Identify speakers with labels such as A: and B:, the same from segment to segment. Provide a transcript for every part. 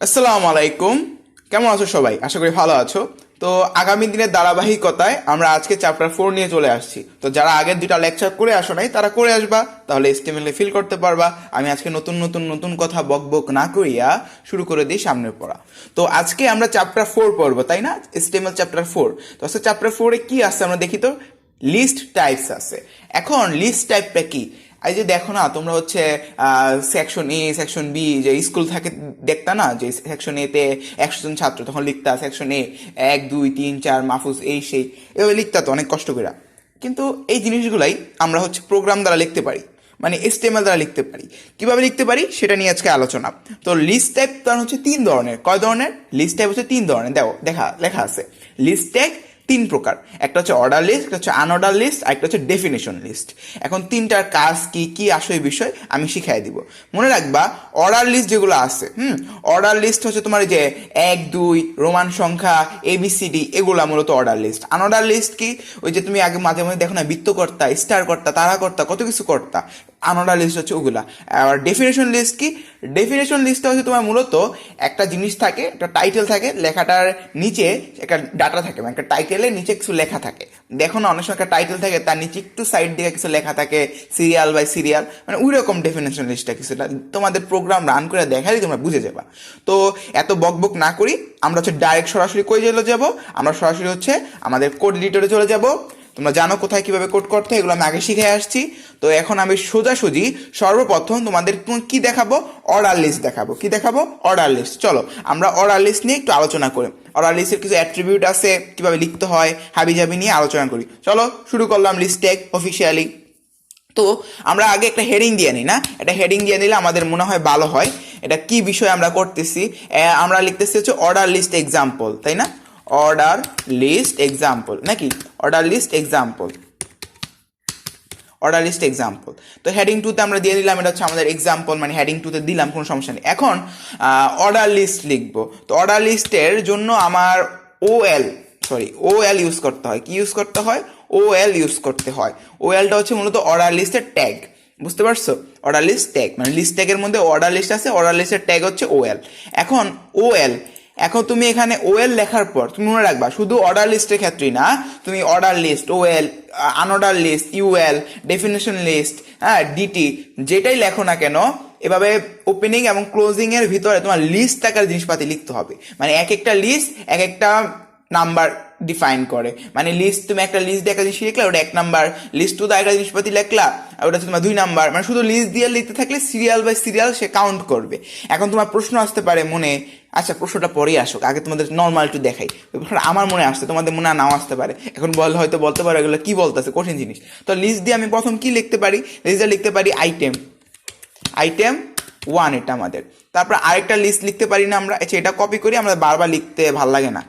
A: আসসালামু আলাইকুম। কেমন আছো সবাই? আশা করি ভালো আছো। তো আগামী দিনের ধারাবাহিকতায় আমরা আজকে চ্যাপ্টার 4 নিয়ে চলে আসছি। তো যারা আগের দুটা লেকচার করে আসো নাই তারা করে আসবা, তাহলে এস্টিমেলে ফিল করতে পারবা। আমি আজকে নতুন নতুন নতুন কথা বকবক না করিয়া শুরু করে দিই সামনের পড়া। তো আজকে আমরা চ্যাপ্টার 4 পড়বো, তাই না? HTML chapter 4। তো আজকে চ্যাপ্টার 4-এ কি আছে আমরা দেখি তো। লিস্ট টাইপস আছে। এখন লিস্ট টাইপটা কি? এই যে দেখো না, তোমরা হচ্ছে সেকশন এ সেকশন বি যে স্কুল থাকে দেখতা না, যে সেকশন এ তে 100 জন ছাত্র, তখন লিখতা সেকশন এ 1 2 3 4 মাহফুজ এই সেই, এভাবে লিখতা তো অনেক কষ্ট করে। কিন্তু এই জিনিসগুলাই আমরা হচ্ছে প্রোগ্রাম দ্বারা লিখতে পারি, মানে HTML দ্বারা লিখতে পারি। কিভাবে লিখতে পারি সেটা নিয়ে আজকে আলোচনা। তো লিস্ট টাইপ তার হচ্ছে 3 ধরনের। কয় ধরনের? লিস্ট টাইপ হচ্ছে 3 ধরনের। দেখো লেখা আছে লিস্ট ট্যাগ 3 প্রকার। একটা হচ্ছে অর্ডার লিস্ট, একটা হচ্ছে আনঅর্ডার লিস্ট, আর একটা হচ্ছে ডেফিনেশন লিস্ট। এখন তিনটার কাজ কি কি আসল বিষয় আমি শিখাই দিব। মনে রাখবা, অর্ডার লিস্ট যেগুলো আছে, অর্ডার লিস্ট হচ্ছে তোমার যে 1 2 রোমান সংখ্যা ABCD, এগুলা মূলত অর্ডার লিস্ট। আনঅর্ডার লিস্ট কি? ওই যে তুমি আগে মাঝে মাঝে দেখো না, বৃত্তকর্তা, স্টার কর্তা, তারা কর্তা, কত কিছু কর্তা, আনঅর্ডার লিস্ট হচ্ছে ওগুলা। আর ডেফিনেশন লিস্ট কি? ডেফিনেশন লিস্টটা হচ্ছে তোমার মূলত একটা জিনিস থাকে, একটা টাইটেল থাকে, লেখাটার নিচে একটা ডাটা থাকে, মানে একটা টাইটেলের নিচে কিছু লেখা থাকে। দেখো না, অনেক সময় একটা টাইটেল থাকে, তার নিচে একটু সাইড দিকে কিছু লেখা থাকে, সিরিয়াল বাই সিরিয়াল, মানে ওই রকম ডেফিনেশন লিস্টটা কিছুটা। তোমাদের প্রোগ্রাম রান করে দেখালেই তোমরা বুঝে যাবা। তো এত বকবক না করি, আমরা হচ্ছে ডাইরেক্ট সরাসরি কই চলে যাব? আমরা সরাসরি হচ্ছে আমাদের কোড এডিটরে চলে যাব। তোমরা জানো কোথায় কিভাবে কোড করতে হয়, এগুলো আমি আগে শিখে আসছি। তো এখন আমি সোজাসুজি সর্বপ্রথম তোমাদের কি দেখাবো? অর্ডার লিস্ট দেখাবো। কি দেখাবো? Order list. চলো আমরা অর্ডার লিস্ট নিয়ে একটু আলোচনা করি। অর্ডার লিস্টের কিছু অ্যাট্রিবিউট আছে, কিভাবে লিখতে হয়, হাবিজাবি নিয়ে আলোচনা করি। চলো শুরু করলাম লিস্ট ট্যাগ অফিসিয়ালি। তো আমরা আগে একটা হেডিং দিয়ে নিই না, একটা হেডিং দিয়ে নিলে আমাদের মনে হয় ভালো হয়। এটা কি বিষয় আমরা করতেছি? আমরা লিখতেছি হচ্ছে অর্ডার লিস্ট এক্সাম্পল, তাই না? অর্ডার লিস্ট এক্সাম্পল নাকি? Order list example, order list example. তো হেডিং 2-তে আমরা দিয়ে দিলাম, এটা হচ্ছে আমাদের এক্সাম্পল, মানে হেডিং 2-তে দিলাম, কোনো সমস্যা নেই। এখন অর্ডার লিস্ট লিখবো। তো অর্ডার লিস্টের জন্য আমার ওএল ইউজ করতে হয়। কি ইউজ করতে হয়? ওএল ইউজ করতে হয়। ওএলটা হচ্ছে মূলত অর্ডার লিস্টের ট্যাগ। বুঝতে পারছো? অর্ডার লিস্ট ট্যাগ মানে লিস্ট ট্যাগের মধ্যে অর্ডার লিস্ট আছে, অর্ডার লিস্টের ট্যাগ হচ্ছে ওএল। এখন ওএল, এখন তুমি এখানে ওএল লেখার পর তুমি মনে রাখবা, শুধু অর্ডার লিস্টের ক্ষেত্রেই না, তুমি order list, OL, unorder list, UL, definition list, DT, যেটাই লেখো না কেন, এভাবে ওপেনিং এবং ক্লোজিং এর ভিতরে তোমার লিস্ট আকার জিনিসপাতি লিখতে হবে। মানে এক একটা লিস্ট এক একটা নাম্বার ডিফাইন করে। মানে লিস্ট, তুমি একটা লিস্ট দিয়ে একটা জিনিস লিখলা, ওটা 1 নাম্বার, লিস্ট 2 একটা জিনিসপাতি লিখলা, ওটা হচ্ছে তোমার 2 নাম্বার। মানে শুধু লিস্ট দিয়ে লিখতে থাকলে সিরিয়াল বাই সিরিয়াল সে কাউন্ট করবে। এখন তোমার প্রশ্ন আসতে পারে মনে, আচ্ছা প্রশ্নটা পরেই আসুক, আগে তোমাদের নর্মাল একটু দেখাই। আমার মনে আসছে, তোমাদের মনে নাও আসতে পারে। এখন হয়তো বলতে পারো এগুলো কি বলতেছে, কঠিন জিনিস। তো লিস্ট দিয়ে আমি প্রথম কি লিখতে পারি? লিস্ট দিয়ে লিখতে পারি আইটেম 1, এটা আমাদের। তারপর আরেকটা লিস্ট লিখতে পারি না আমরা? আচ্ছা এটা কপি করি, আমরা বারবার লিখতে ভাল লাগে না,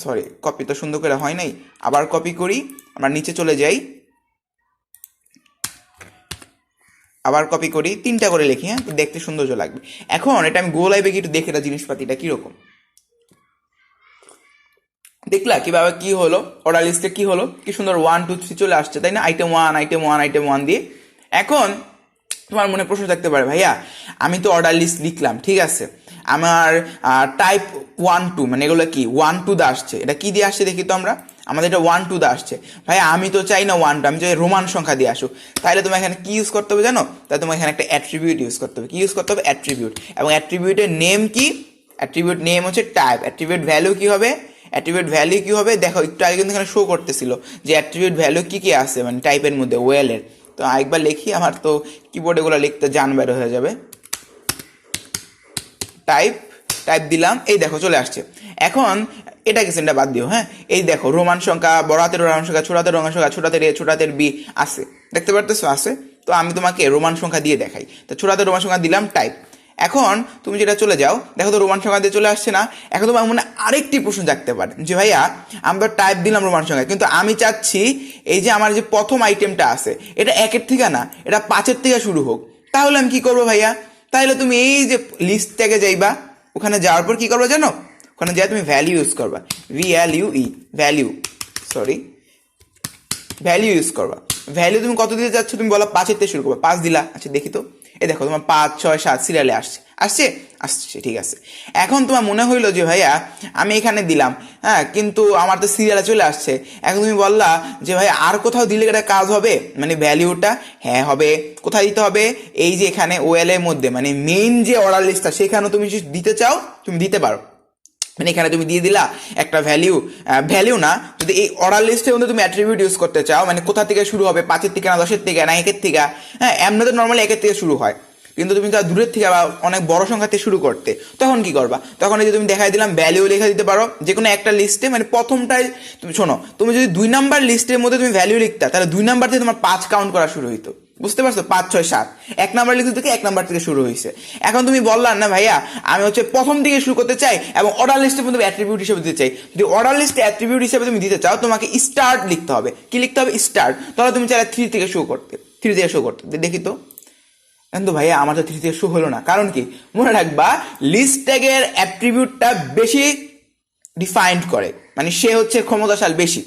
A: সরি কপি তো সুন্দর করে হয় নাই, আবার কপি করি, আমরা নিচে চলে যাই, আবার কপি করি, 3টা করে লিখি, হ্যাঁ, দেখতে সৌন্দর্য লাগবে। এখন এটা আমি গোলাইবে কি একটু দেখে, এটা জিনিসপাতিটা কিরকম দেখলা? কিভাবে কি হলো, অর্ডার লিস্টে কি হলো, কি সুন্দর 1 2 3 চলে আসছে, তাই না? আইটেম 1 আইটেম 1 আইটেম 1 দিয়ে। এখন তোমার মনে প্রশ্ন থাকতে পারে, ভাইয়া আমি তো অর্ডার লিস্ট লিখলাম, ঠিক আছে, আমার টাইপ 1 2, মানে এগুলো কি 1 2 দা আসছে, এটা কি দিয়ে আসছে দেখি তো আমরা। আমাদের এটা 1 2 দা আসছে। ভাইয়া আমি তো চাই না 1 2, আমি চাই রোমান সংখ্যা দিয়ে আসুক। তাহলে তোমার এখানে কি ইউজ করতে হবে জানো? তাহলে তোমার এখানে একটা অ্যাট্রিবিউট ইউজ করতে হবে। কি ইউজ করতে হবে? অ্যাট্রিবিউট। এবং অ্যাট্রিবিউটের নেম কি? অ্যাট্রিবিউট নেম হচ্ছে টাইপ। অ্যাট্রিবিউট ভ্যালু কি হবে? অ্যাট্রিবিউট ভ্যালু কি হবে? দেখো একটু আগে কিন্তু এখানে শো করতেছিল যে অ্যাট্রিবিউট ভ্যালু কি কি আছে, মানে টাইপের মধ্যে ওয়েলের। তো আরেকবার লিখি, আমার তো কিবোর্ডে এগুলো লিখতে জান বের হয়ে যাবে। টাইপ দিলাম, এই দেখো চলে আসছে। এখন এটা কি, সেন্টার বাদ দিও, হ্যাঁ। এই দেখো রোমান সংখ্যা, বড় হাতের রোমান সংখ্যা, ছোট হাতের রোমান সংখ্যা, ছোট হাতের এ, ছোট হাতের বি আছে, দেখতে পারতেছো? আছে। তো আমি তোমাকে রোমান সংখ্যা দিয়ে দেখাই। তো ছোট হাতের রোমান সংখ্যা দিলাম, টাইপ। এখন তুমি যেটা চলে যাও, দেখো তো রোমান সংখ্যা দিয়ে চলে আসছে না? এখন তোমার মনে আরেকটি প্রশ্ন জাগতে পারে যে ভাইয়া আমরা টাইপ দিলাম রোমান সংখ্যা, কিন্তু আমি চাচ্ছি এই যে আমার যে প্রথম আইটেমটা আছে এটা 1-এর থেকে না, এটা 5-এর থেকে শুরু হোক। তাহলে আমি কি করবো ভাইয়া? তাহলে তুমি এই যে লিস্ট থেকে যাইবা, ওখানে যাওয়ার পর কি করবা জানো? ওখানে যাই তুমি ভ্যালু ইউজ করবা, ভ্যালু ইউজ করবা। ভ্যালু তুমি কত দিতে চাচ্ছ, তুমি বলো 5 থেকে শুরু করবে, 5 দিলা। আচ্ছা দেখি তো, এই দেখো তোমার 5 6 7 সিরিয়ালে আসছে আসছে আসছে, ঠিক আছে। এখন তোমার মনে হইলো যে ভাইয়া আমি এখানে দিলাম, হ্যাঁ, কিন্তু আমার তো সিরিয়ালে চলে আসছে। এখন তুমি বললা যে ভাই আর কোথাও দিলে এটা কাজ হবে, মানে ভ্যালিউটা, হ্যাঁ হবে। কোথায় দিতে হবে, এই যে এখানে ওএল এর মধ্যে, মানে মেইন যে অর্ডার লিস্টটা সেখানেও তুমি যদি দিতে চাও তুমি দিতে পারো। মানে এখানে তুমি দিয়ে দিলা একটা ভ্যালিউ না, যদি এই অর্ডার লিস্টের মধ্যে তুমি অ্যাট্রিবিউট ইউজ করতে চাও, মানে কোথা থেকে শুরু হবে, 5-এর থেকে না 10-এর থেকে না 1-এর থেকে, হ্যাঁ, এমনি তো নর্মালি 1-এর থেকে শুরু হয়, কিন্তু তুমি যা দূরের থেকে বা অনেক বড় সংখ্যা থেকে শুরু করতে, তখন কি করবা, তখন এই যে তুমি দেখাই দিলাম ভ্যালিউ লিখে দিতে পারো যে কোনো একটা লিস্টে, মানে প্রথমটাই তুমি শোনো, তুমি যদি 2 নাম্বার লিস্টের মধ্যে তুমি ভ্যালিউ লিখতা, তাহলে 2 নাম্বার থেকে তোমার 5 কাউন্ট করা শুরু হইতো, বুঝতে পারছো, 5 6 7, 1 নাম্বার লিখতে থেকে 1 নাম্বার থেকে শুরু হয়েছে। এখন তুমি বললা না ভাইয়া আমি হচ্ছে প্রথম থেকে শুরু করতে চাই এবং অর্ডার লিস্টের মধ্যে অ্যাট্রিবিউট হিসেবে দিতে চাই। যদি অর্ডার লিস্টে অ্যাট্রিবিউট হিসেবে তুমি দিতে চাও, তোমাকে স্টার্ট লিখতে হবে। কি লিখতে হবে, স্টার্ট। তাহলে তুমি চাইলে 3 থেকে শো করতে, 3 থেকে শো করতে, দেখি তো। কিন্তু ভাইয়া আমার তো 3 থেকে শো হলো না, কারণ কি, মনে রাখবা লিস্ট ট্যাগের অ্যাট্রিবিউটটা বেশি ডিফাইন্ড করে, মানে সে হচ্ছে ক্ষমতাশাল বেশি।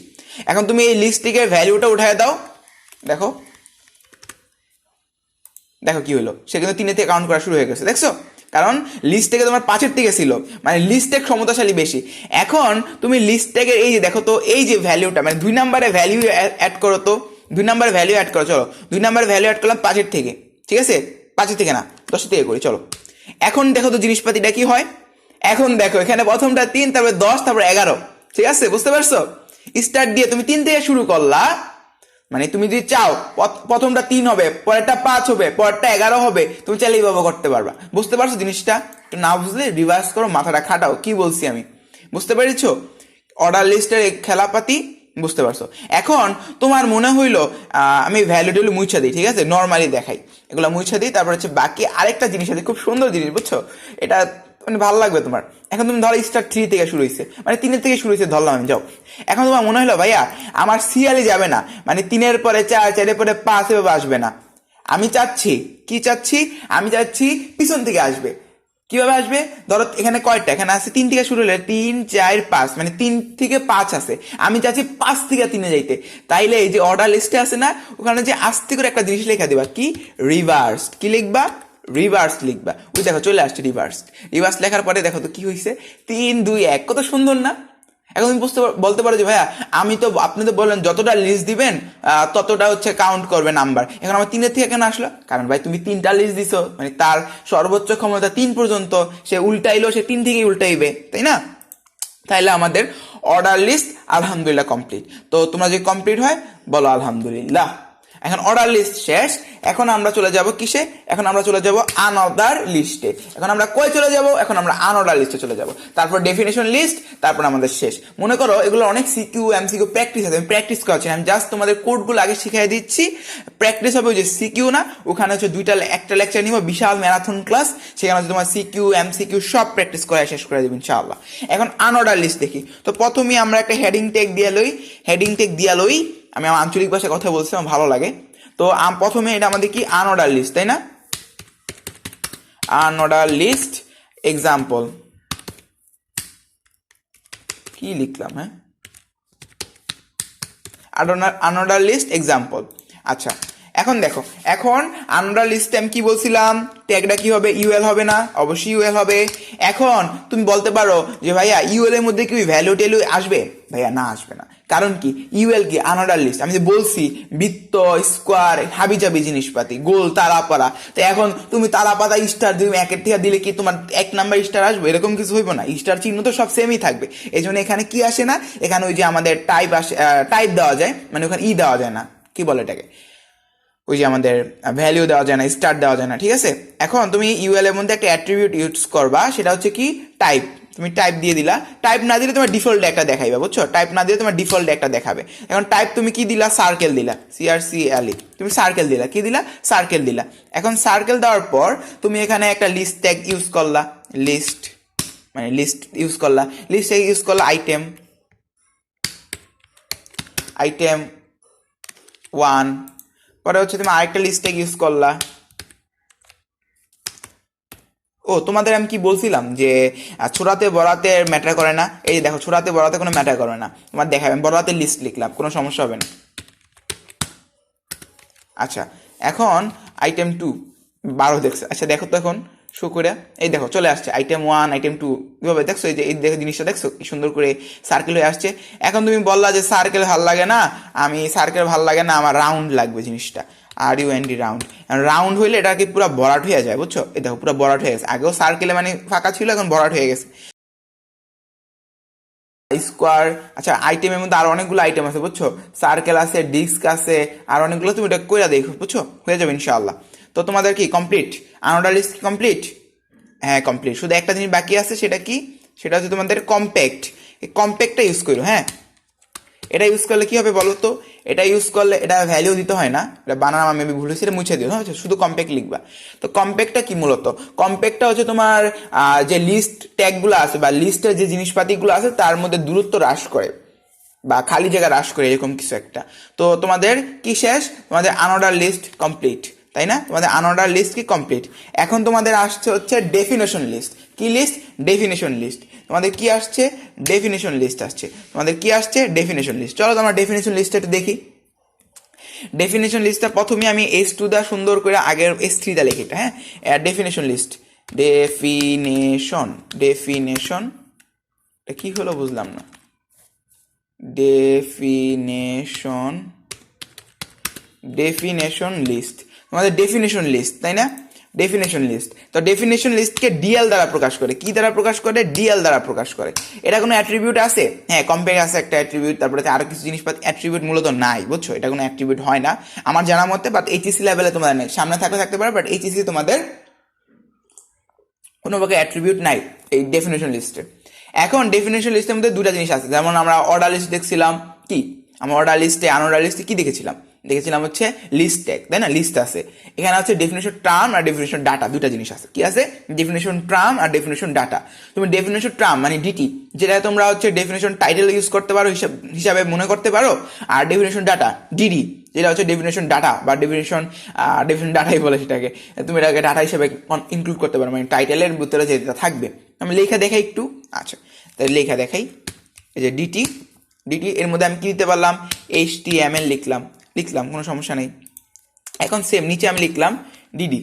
A: এখন তুমি এই লিস্ট থেকে ভ্যালুটা উঠায় দাও, দেখো দেখো কি হলো, সে কিন্তু 3 থেকে কাউন্ট করা শুরু হয়ে গেছে, দেখছো, কারণ লিস্ট থেকে তোমার 5-এর থেকে ছিল, মানে লিস্ট ট্যাগ ক্ষমতাশালী বেশি। এখন তুমি লিস্ট ট্যাগের এই যে দেখো তো, এই যে ভ্যালুটা, মানে 2 নাম্বারে ভ্যালু অ্যাড করো তো, 2 নাম্বারে ভ্যালু অ্যাড করো, চলো 2 নাম্বারে ভ্যালু অ্যাড করলাম 5-এর থেকে, ঠিক আছে, 5-এর থেকে না 10-এর থেকে করি, চলো। এখন দেখো তো জিনিসপাতিটা কি হয়, এখন দেখো এখানে প্রথমটা 3, তারপরে 10, তারপরে 11, ঠিক আছে, বুঝতে পারছো। স্টার্ট দিয়ে তুমি 3 থেকে শুরু করলা, মানে তুমি যদি চাও প্রথমটা 3 হবে, পরেরটা 5 হবে, পরেরটা 11 হবে, তুমি চাইলে এইভাবে করতে পারবা, বুঝতে পারছো জিনিসটা। একটু না বুঝলে রিভার্স করো, মাথাটা খাটাও, কি বলছি আমি, বুঝতে পেরেছো অর্ডার লিস্টের খেলাপাতি, বুঝতে পারছো। এখন তোমার মনে হইলো আমি ভ্যালু মুছা দিই, ঠিক আছে, নর্মালি দেখাই, এগুলো মুছা দিই, তারপর হচ্ছে বাকি আরেকটা জিনিস আছে, খুব সুন্দর জিনিস, বুঝছো, এটা মানে ভালো লাগবে তোমার। এখন তুমি ধরো স্টার 3 থেকে শুরু হয়েছে, মানে 3-এর থেকে শুরু হয়েছে ধরলাম আমি, যাও। এখন তোমার মনে হলো ভাইয়া আমার সিরিয়ালে যাবে না, মানে 3-এর পরে 4, 4-এর পরে 5 এভাবে আসবে না, আমি চাচ্ছি কি চাচ্ছি, আমি চাচ্ছি পিছন থেকে আসবে। কিভাবে আসবে, ধরো এখানে কয়টা, এখানে আছে 3 থেকে শুরু হলে 3 4 5, মানে 3 থেকে 5 আছে, আমি চাচ্ছি 5 থেকে 3-এ যাইতে। তাইলে এই যে অর্ডার লিস্টে আছে না, ওখানে যে আস্তে করে একটা জিনিস লেখা দিবা, কি রিভার্স, কি লিখবা, রিভার্স লিখবা। ওই দেখো চলে আসছে রিভার্স, রিভার্স লেখার পরে দেখো তো কি হয়েছে, 3 2 1, কত সুন্দর না। এখন তুমি বলতে পারো যে ভাইয়া আমি তো, আপনি তো বললেন যতটা লিস্ট দিবেন ততটা হচ্ছে কাউন্ট করবে নাম্বার, এখন আমার 3-এর থেকে কেন আসলো, কারণ ভাই তুমি 3টা লিস্ট দিছো, মানে তার সর্বোচ্চ ক্ষমতা 3 পর্যন্ত, সে উল্টাইলো, সে 3 থেকেই উল্টাইবে, তাই না। তাইলে আমাদের অর্ডার লিস্ট আলহামদুলিল্লাহ কমপ্লিট। তো তোমরা যে কমপ্লিট হয় বলো আলহামদুলিল্লাহ। এখন অর্ডার লিস্ট শেষ, এখন আমরা চলে যাব কিসে, এখন আমরা চলে যাব আনঅর্ডার লিস্টে। এখন আমরা কই চলে যাব, এখন আমরা আনঅর্ডার লিস্টে চলে যাব, তারপর ডেফিনেশন লিস্ট, তারপর আমাদের শেষ। মনে করো এগুলো অনেক সিকিউ এমসিকিউ প্র্যাকটিস আছে, আমি প্র্যাকটিস করছি, আমি জাস্ট তোমাদের কোডগুলো আগে শিখিয়ে দিচ্ছি, প্র্যাকটিস হবে। ওই যে সিকিউ না, ওখানে হচ্ছে একটা লেকচার নিব, বিশাল ম্যারাথন ক্লাস, সেখানে হচ্ছে তোমার সিকিউ এমসিকিউ সব প্র্যাকটিস করে শেষ করে দেবো ইনশাআল্লাহ। এখন আনঅর্ডার লিস্ট দেখি, তো প্রথমেই আমরা একটা হেডিং ট্যাগ দিয়া লই, আমি আমার আঞ্চলিক ভাষায় কথা বলছি, আমার ভালো লাগে। তো প্রথমে এটা আমাদের কি আনঅর্ডার লিস্ট, তাই না, আনঅর্ডার লিস্ট এক্সাম্পল, কি লিখলাম, হ্যাঁ, আনঅর্ডার লিস্ট এক্সাম্পল। আচ্ছা এখন দেখো, এখন আনঅর্ডার লিস্টে আমি কি বলছিলাম, ট্যাগটা কি হবে, ইউএল হবে না, অবশ্যই ইউএল হবে। এখন তুমি বলতে পারো যে ভাইয়া ইউএল এর মধ্যে কি ভ্যালু টেলু আসবে, ভাইয়া না আসবে না, কারণ কি ইউএল কি আনঅর্ডার লিস্ট, আমি যে বলছি বৃত্ত স্কোয়ার হাবিজাবি জিনিসপাতি গোল তারাপাড়া, তো এখন তুমি তারাপাতা স্টার তুমি 1-এর থেকে দিলে কি তোমার 1 নাম্বার স্টার আসবে, এরকম কিছু হইব না, স্টার চিহ্ন তো সব সেমই থাকবে। এই জন্য এখানে কি আসে না, এখানে ওই যে আমাদের টাইপ দেওয়া যায়, মানে ওখানে দেওয়া যায় না, কি বলে এটাকে, ওই যে আমাদের ভ্যালু দেওয়া যায় না, স্টার দেওয়া যায় না, ঠিক আছে। এখন তুমি ইউএল এর মধ্যে একটা অ্যাট্রিবিউট ইউজ করবা, সেটা হচ্ছে কি টাইপ, তুমি টাইপ দিয়ে দিলা, টাইপ না দিলে তোমার ডিফল্ট একটা দেখাইবে, বুঝছো, টাইপ না দিলে তোমার ডিফল্ট একটা দেখাবে। এখন টাইপ তুমি কি দিলা, সার্কেল দিলা, CRCLE, তুমি সার্কেল দিলা, কি দিলা, সার্কেল দিলা। এখন সার্কেল দেওয়ার পর তুমি এখানে একটা লিস্ট ট্যাগ ইউজ করলা, লিস্ট ইউজ করলা, লিস্ট ট্যাগ ইউজ করলা আইটেম 1, পরে হচ্ছে তুমি আরেকটা লিস্ট ট্যাগ ইউজ করলা। ও তোমাদের আমি কি বলছিলাম যে ছোড়াতে বড়াতে ম্যাটার করে না, এই দেখো ছোড়াতে বড়াতে কোনো ম্যাটার করে না, তোমার দেখাবেন বড়াতে লিস্ট লিখলাম, কোনো সমস্যা হবে না। আচ্ছা, এখন আইটেম 2 12 দেখছে। আচ্ছা দেখো তো এখন শো করে, এই দেখো চলে আসছে আইটেম 1 আইটেম 2, এভাবে দেখছো, এই যে এই দেখো জিনিসটা দেখছো কি সুন্দর করে সার্কেল হয়ে আসছে। এখন তুমি বললা যে সার্কেল ভাল লাগে না, আমি সার্কেল ভাল লাগে না, আমার রাউন্ড লাগবে জিনিসটা, RUND রাউন্ড। রাউন্ড হইলে এটা কি পুরো ভরাট হয়ে যায়, বুঝছো? এই দেখো পুরো ভরাট হয়ে গেছে, আগেও সার্কেলে মানে ফাঁকা ছিল, এখন ভরাট হয়ে গেছে। স্কোয়ার, আচ্ছা আইটেমের মধ্যে আরো অনেকগুলো আইটেম আছে, বুঝছো? সার্কেল আছে, ডিস্ক আছে, আর অনেকগুলো, তুমি এটা কইরা দেখো, বুঝছো? হয়ে যাবে ইনশাআল্লাহ। তো তোমাদের কি কমপ্লিট? আনোডা লিস্ট কমপ্লিট? হ্যাঁ কমপ্লিট। শুধু একটা জিনিস বাকি আছে, সেটা কি? সেটা হচ্ছে তোমাদের কম্প্যাক্ট। এই কম্প্যাক্টটা ইউজ করো, হ্যাঁ। এটা ইউজ করলে কি হবে বলো তো? এটা ইউজ করলে এটা ভ্যালু দিতে হয় না, এটা বানান আমার মেবি ভুল হয়েছে, এটা মুছে দিও, হ্যাঁ, শুধু কম্প্যাক্ট লিখবা। তো কম্প্যাক্টটা কি মূলত? কম্প্যাক্টটা হচ্ছে তোমার যে লিস্ট ট্যাগগুলো আছে বা লিস্টের যে জিনিসপাতিগুলো আছে তার মধ্যে দূরত্ব হ্রাস করে বা খালি জায়গা হ্রাস করে, এরকম কিছু একটা। তো তোমাদের কি শেষ? তোমাদের আনঅর্ডার লিস্ট কমপ্লিট, তাই না? তোমাদের আনঅর্ডার লিস্ট কি কমপ্লিট। এখন তোমাদের আসছে হচ্ছে ডেফিনেশন লিস্ট। কি লিস্ট? Definition list. তোমাদের কি আসছে? ডেফিনেশন লিস্ট আসছে। তোমাদের কি আসছে? Definition list. চলো তোমরা ডেফিনেশন লিস্টটা একটু দেখি। ডেফিনেশন লিস্টটা প্রথমে আমি S2 দা সুন্দর করে আগের S3 দা লিখি, হ্যাঁ। ডেফিনেশন লিস্ট, ডেফিনেশন এটা কি হলো বুঝলাম না। ডেফিনেশন লিস্ট, তোমাদের ডেফিনেশন লিস্ট, তাই না? Definition list. তো ডেফিনেশন লিস্টকে ডিএল দ্বারা প্রকাশ করে। কি দ্বারা প্রকাশ করে? ডিএল দ্বারা প্রকাশ করে। এটা কোনো অ্যাট্রিবিউট আছে? হ্যাঁ, কম্পেয়ার আছে একটা অ্যাট্রিবিউট, তারপরে আরো কিছু জিনিসপাতি অ্যাট্রিবিউট মূলত নাই, বুঝছো? এটা কোনো অ্যাট্রিবিউট হয় না আমার জানা মতে, বাট এইচএসসি লেভেলে তোমাদের নেই, সামনে থাকলে থাকতে পারে, বাট এইচএসসি তোমাদের কোনো প্রকার অ্যাট্রিবিউট নাই এই ডেফিনেশন লিস্টে। এখন ডেফিনেশন লিস্টের মধ্যে দুটা জিনিস আছে, যেমন আমরা অর্ডার লিস্ট দেখছিলাম, কি আমরা অর্ডার লিস্টে আনঅর্ডার লিস্টে কি দেখেছিলাম? দেখেছিলাম হচ্ছে লিস্ট ট্যাগ, তাই না? লিস্ট আছে। এখানে আছে ডেফিনেশন টার্ম আর ডেফিনেশন ডাটা, দুটা জিনিস আছে। কি আছে? ডেফিনেশন টার্ম আর ডেফিনেশন ডাটা। তুমি ডেফিনেশন টার্ম মানে ডিটি, যেটা তোমরা হচ্ছে ডেফিনেশন টাইটেল ইউজ করতে পারো হিসাবে মনে করতে পারো, আর ডেফিনেশন ডাটা ডিডি, যেটা হচ্ছে ডেফিনেশন ডাটা বা ডেফিনেশন ডাটাই বলে সেটাকে, তুমি এটাকে ডাটা হিসেবে ইনক্লুড করতে পারো, মানে টাইটেলের ভিতরে যেটা থাকবে। আমি লেখা দেখাই একটু, আচ্ছা তাই লেখা দেখাই। এই যে ডিটি, এর মধ্যে আমি কি দিতে পারলাম? HTML লিখলাম, কোনো সমস্যা নেই। এখন সেম নিচে আমি লিখলাম ডিডি,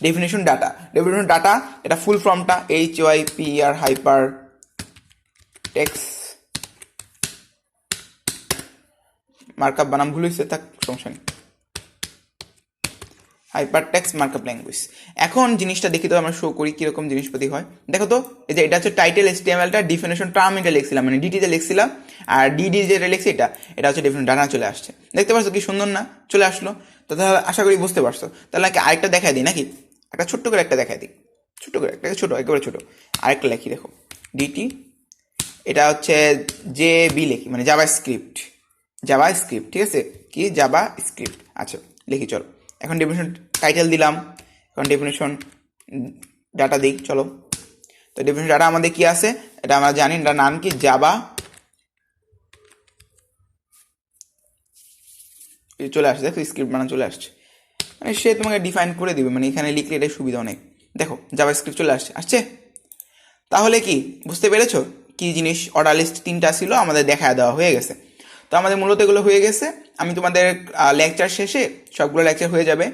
A: ডেফিনেশন ডাটা। এটা ফুল ফর্মটা HYPR হাইপার টেক্স মার্কআপ, বানাম ভুল হয়েছে, থাক সমস্যা নেই, হাইপার টেক্সট মার্কআপ ল্যাঙ্গুয়েজ। এখন জিনিসটা দেখি তো আমরা শো করি কিরকম জিনিসপাতি হয়। দেখো তো, এই যে এটা হচ্ছে টাইটেল HTML-টা, ডেফিনেশন টার্ম এটা লিখছিলাম মানে ডিটিতে লিখছিলাম, আর ডিডি যেটা লিখছি এটা হচ্ছে ডেফিনেশন ডাটা চলে আসছে। দেখতে পাচ্ছ কি সুন্দর না? চলে আসলো। তো তাহলে আশা করি বুঝতে পারছো। তাহলে আরেকটা দেখাই দিই নাকি? একটা ছোট্ট করে একটা দেখাই দিই, ছোট্ট করে একটা, ছোট একেবারে ছোট আরেকটা লেখি। দেখো ডিটি, এটা হচ্ছে JB লিখি, মানে জাভা স্ক্রিপ্ট, ঠিক আছে? কি জাভা স্ক্রিপ্ট। আচ্ছা লিখি, চলো। এখন ডেফিনেশন টাইটেল দিলাম, এখন ডেফিনেশন ডাটা দিই, চলো। তো ডেফিনেশন ডাটা আমাদের কি আছে এটা আমরা জানি, এটার নাম কি? জাভা। চলে আসছে, দেখো স্ক্রিপ্ট বানানো চলে আসছে, মানে সে তোমাকে ডিফাইন করে দিবে, মানে এখানে লিখলে এটাই সুবিধা অনেক। দেখো জাভা স্ক্রিপ্ট চলে আসছে। তাহলে কি বুঝতে পেরেছো কি জিনিস? অর্ডার লিস্ট 3টা ছিল, আমাদের দেখা দেওয়া হয়ে গেছে। তো আমাদের মূলত এগুলো হয়ে গেছে। আমি তোমাদের লেকচার শেষে সবগুলো লেকচার হয়ে যাবে,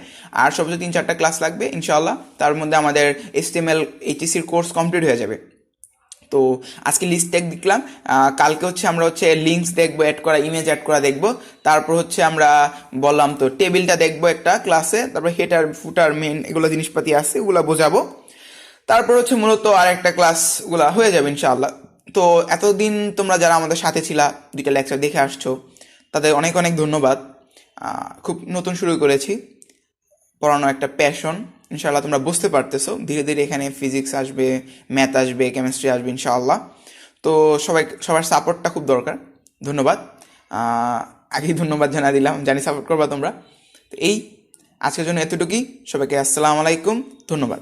A: আর সবচেয়ে 3-4টা ক্লাস লাগবে ইনশাআল্লাহ। তার মধ্যে আমাদের HTML HTC কোর্স কমপ্লিট হয়ে যাবে। তো আজকে লিস্ট ট্যাগ দেখলাম, কালকে হচ্ছে আমরা হচ্ছে লিঙ্কস দেখবো, অ্যাড করা ইমেজ অ্যাড করা দেখবো। তারপর হচ্ছে আমরা বললাম তো টেবিলটা দেখবো একটা ক্লাসে, তারপর হেডার ফুটার মেন এগুলো জিনিসপাতি আছে, ওগুলো বোঝাবো। তারপর হচ্ছে মূলত আর একটা ক্লাসগুলা হয়ে যাবে ইনশাআল্লাহ। তো এতদিন তোমরা যারা আমাদের সাথে ছিলা, 2টা লেকচার দেখে আসছো, তাদের অনেক অনেক ধন্যবাদ। খুব নতুন শুরু করেছি, পড়ানো একটা প্যাশন। ইনশাআল্লাহ তোমরা বুঝতে পারতেছো, ধীরে ধীরে এখানে ফিজিক্স আসবে, ম্যাথ আসবে, কেমিস্ট্রি আসবে ইনশাআল্লাহ। তো সবার সাপোর্টটা খুব দরকার। ধন্যবাদ, আগেই ধন্যবাদ জানা দিলাম, জানি সাপোর্ট করবা তোমরা। তো এই আজকের জন্য এতটুকুই। সবাইকে আসসালামু আলাইকুম, ধন্যবাদ।